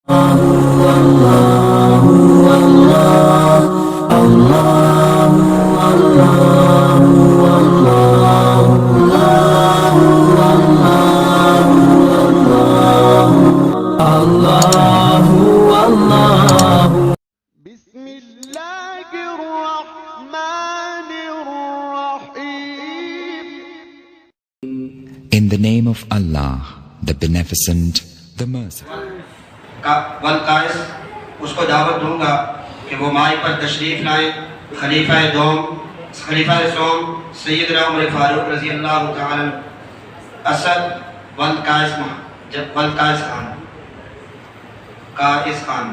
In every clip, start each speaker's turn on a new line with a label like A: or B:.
A: In the name of Allah, the Beneficent, the Merciful.
B: والقائس اس کو دعوت دوں گا کہ وہ مائی پر تشریف لائیں. خلیفہ سوم سیدنا عمر فاروق رضی اللہ تعالی اسد والقائس خان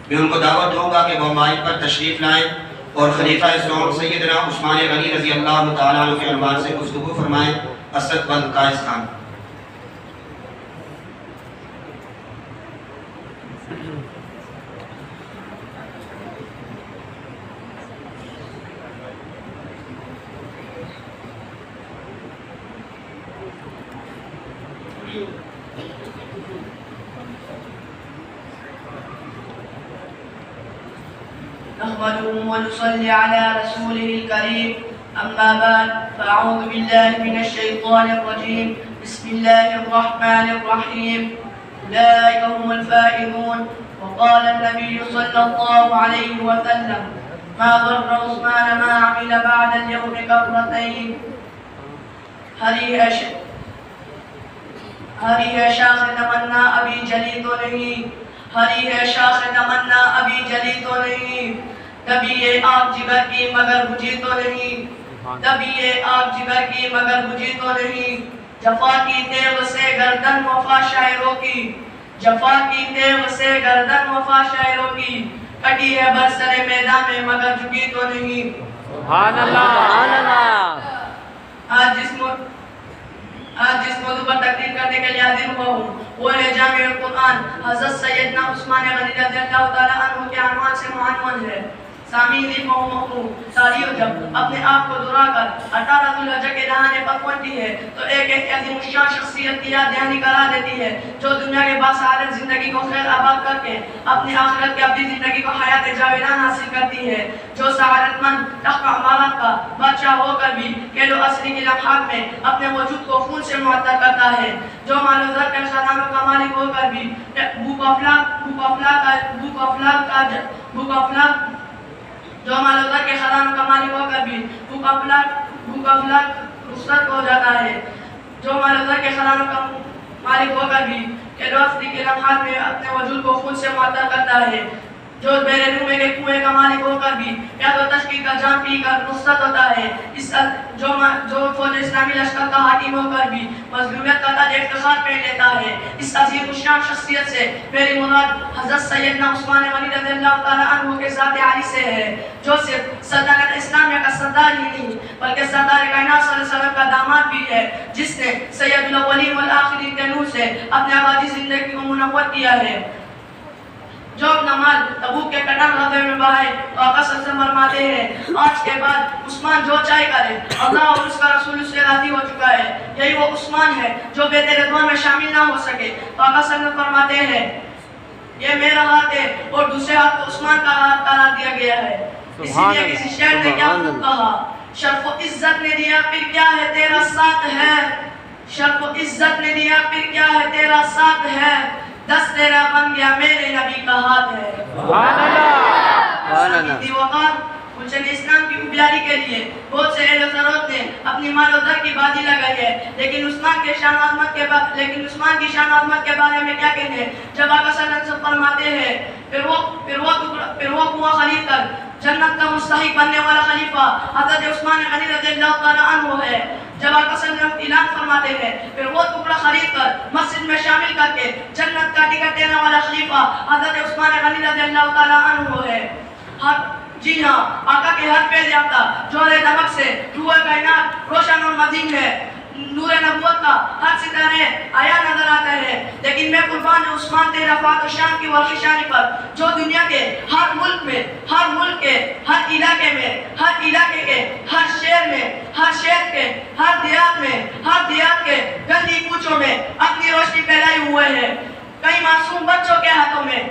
B: میں ان کو دعوت دوں گا کہ وہ مائی پر تشریف لائیں اور خلیفہ سوم سیدنا عثمان غنی رضی اللہ تعالیٰ عنہ کے عنوان سے گفتگو فرمائیں. اسد والقائس خان.
C: نحمده ونصلي على رسوله الكريم أما بعد فأعوذ بالله من الشيطان الرجيم بسم الله الرحمن الرحيم أولئك هم الفائزون. وقال النبي صلى الله عليه وسلم ما ضر عثمان ما عمل بعد اليوم كرتين. ہری ہے شاخ تمنا ابھی جلی تو نہیں، ہری ہے شاخ تمنا ابھی جلی تو نہیں، کبھی یہ آگ جگر کی مگر بجھی تو نہیں، کبھی یہ آگ جگر کی مگر بجھی تو نہیں. جفا کی تیغ سے گردن وفا شاعروں کی، جفا کی تیغ سے گردن وفا شاعروں کی، کٹی ہے برسر میدان میں مگر جھکی تو نہیں.
D: سبحان اللہ سبحان اللہ.
C: آج جس موضوع پر تقریر کرنے کے لیے حاضر ہوا ہوں وہ ہے جامع القرآن حضرت سیدنا عثمان غنی رضی اللہ تعالیٰ عنہ کے عنوان سے معنون ہے. سامعین تاریخ جب اپنے آپ کو دورا کر 18 ذوالحجہ کے دہانے پر پہنچتی ہے تو ایک عظیم الشان شخصیت کی یاد دہانی کرا دیتی ہے جو دنیا کے باسعادت زندگی کو خیر آباد کر کے اپنی آخرت کے اپنی زندگی کو حیات جاویدان حاصل کرتی ہے، جو سعادت مند تخت عمارت کا بادشاہ ہو کر بھی کیلو عصری کے لمحات میں اپنے وجود کو خون سے معطر کرتا ہے، جو مال و زر کے خزانوں کا مالک ہو کر بھی جو مال و زر کے خزانوں کا مالک ہو کر بھی بھوک افلاک رخصت ہو جاتا ہے، جو مال و زر کے خزانوں کا مالک ہو کر بھی کیلو عصری کے لمحات میں اپنے وجود کو خون سے معطر کرتا ہے، جو میرے رومے کے کنویں کا مالک ہو کر بھی پیاد و تشکیل کا جام پی کر رخصت ہوتا ہے، جو فوج اسلامی لشکر کا حاکم ہو کر بھی مظلومیت کا تاج افتخار پہن لیتا ہے. اس عظیم الشان شخصیت سے میری مراد حضرت سیدنا عثمان غنی رضی اللہ تعالیٰ عنہ کے ذات عالی سے ہے، جو صرف سلطنت اسلامیہ کا سردار ہی نہیں بلکہ سردار کائنات صلی اللہ علیہ وسلم کا داماد بھی ہے، جس نے سید الاولین والآخرین کے نور سے اپنے آبادی زندگی کو منور کیا ہے، جو اپنا مال تبوک کے کٹان غزوے میں بہائے تو آقا صلی اللہ علیہ وسلم فرماتے ہیں آج کے بعد عثمان جو چاہے کرے، اللہ اور اس کا رسول اس سے راضی ہو چکا ہے. یہی وہ عثمان ہے جو بیت رضوان میں شامل نہ ہو سکے تو آقا صلی اللہ علیہ وسلم فرماتے ہیں یہ میرا ہاتھ ہے اور دوسرے ہاتھ کو عثمان کا ہاتھ قرار دیا گیا ہے. اسی لیے کسی شعر نے کیا خوب کہا، شرف و عزت نے دیا پھر کیا ہے تیرا ساتھ ہے، شرف و عزت نے دیا پھر کیا ہے تیرا ساتھ ہے، دست تیرا بن گیا میرے نبی کا ہاتھ ہے.
D: سبحان اللہ.
C: گلشن اسلام کی اجالی کے لیے بہت سے اہل و ضرورت نے اپنی مال و زر کی بازی لگائی ہے، لیکن عثمان کی شان و عظمت کے بارے میں کیا کہنے ہیں. جب آقا صلی اللہ علیہ وسلم فرماتے ہیں پھر وہ کنواں خرید کر جنت کا مستحق بننے والا خلیفہ حضرت عثمان غنی رضی اللہ تعالیٰ عنہ ہے. جب آقا صلی اللہ علیہ وسلم اعلان فرماتے ہیں پھر وہ ٹکڑا خرید کر مسجد میں شامل کر کے جنت کا ٹکٹ دینے والا خلیفہ حضرت عثمان غنی رضی اللہ تعالیٰ عنہ ہے. جی ہاں، آقا کے ہر پیز یافتہ جوہر دمک سے روح کائنات روشن اور مدین ہے، نور نبوت کا ہر ستارے آیا نظر آتا ہے، لیکن میں قربان عثمان تیرا فات و شان کی وحشانی پر جو دنیا کے ہر ملک میں، ہر ملک کے ہر علاقے میں، ہر علاقے کے ہر شہر میں، ہر شہر کے ہر دیہات میں، ہر دیہات کے گلی کوچوں میں اپنی روشنی پھیلائے ہوئے ہیں. کئی معصوم بچوں کے ہاتھوں میں،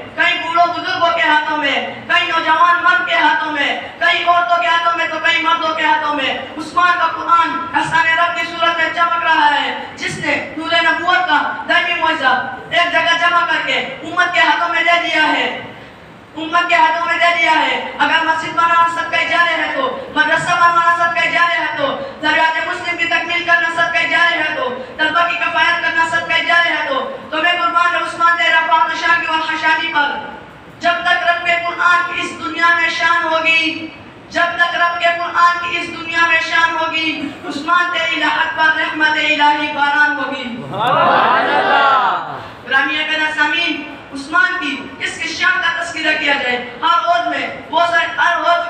C: امت کے ہاتھوں میں دے دیا ہے، امت کے ہاتھوں میں دے دیا ہے۔ اگر مسجد بنانا صدقہ جاریہ ہے تو، مدرسہ بنانا صدقہ جاریہ ہے تو، ضروریات مسلم کی تکمیل کرنا صدقہ جاریہ ہے تو، طلبہ کی کفایت کرنا صدقہ جاریہ ہے تو میں قربان عثمان تیرا پاک شان کی والخشانی پر، جب تک رب کے قرآن کی اس دنیا میں شان ہوگی، جب تک رب کے قرآن کی اس دنیا میں شان ہوگی، عثمان تیری لحد پر رحمت الہی باران ہوگی۔
D: سبحان اللہ۔
C: گرامیہ قدر سامعین، عثمان کی اس کی شان کا تذکرہ کیا جائے، ہر عہد میں ہر عہد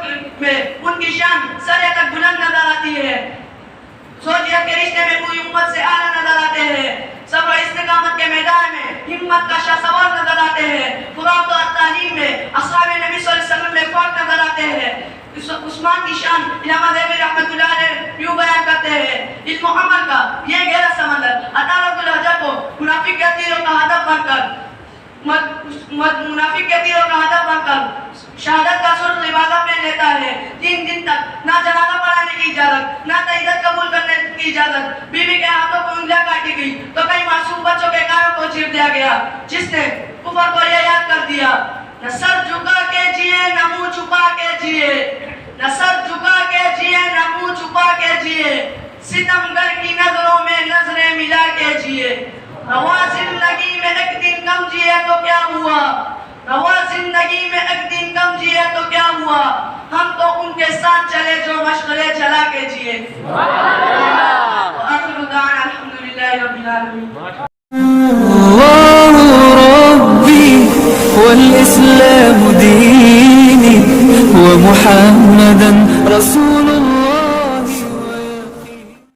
C: میں ان کی شان سرے تک بلند نظر آتی ہے، زوجیت کے رشتے میں پوری امت سے اعلیٰ نظر آتے ہیں، صبر و استقامت کے میدان میں ہمت کا شاہ سوار نظر آتے ہیں، قرآن و تعلیم میں اصحاب نبی صلی اللہ علیہ وسلم میں فرق نظر آتے ہیں۔ عثمان کی شان علامہ دہلوی رحمۃ اللہ علیہ یوں بیان کرتے ہیں، علم و عمل کا یہ گہرا سمندر عدالت الحجہ کو منافق کے تیروں کا ہدف بن کر منافق کے تیروں کا ہدف بن کر شہادت کا سرخ لبادہ پہن لیتا ہے۔ 3 دن تک نہ جنازہ پڑھانے کی اجازت، نہ تہیدت قبول کرنے کی اجازت، بیوی کے ہاتھوں کو انگلیاں کاٹی گئی تو کئی معصوم بچوں کے کانوں کو چیر دیا گیا، جس نے کفر کو یہ یاد کر دیا، نہ سر جھکا کے جیے نہ منہ چھپا کے جیے، نہ سر جھکا کے جیے نہ منہ چھپا کے جیے، ستمگر کی نظروں میں نظریں ملا کے جیے، رواں زندگی میں ایک دن کم جیے تو کیا ہوا، رواں زندگی میں ایک دن کم جیے تو کیا ہوا، ہم تو ان کے ساتھ چلے جو مشغلے چلا کے جیے۔ آخر دعوانا الحمدللہ رب العالمین۔
E: الله ربي والإسلام ديني ومحمدا رسول الله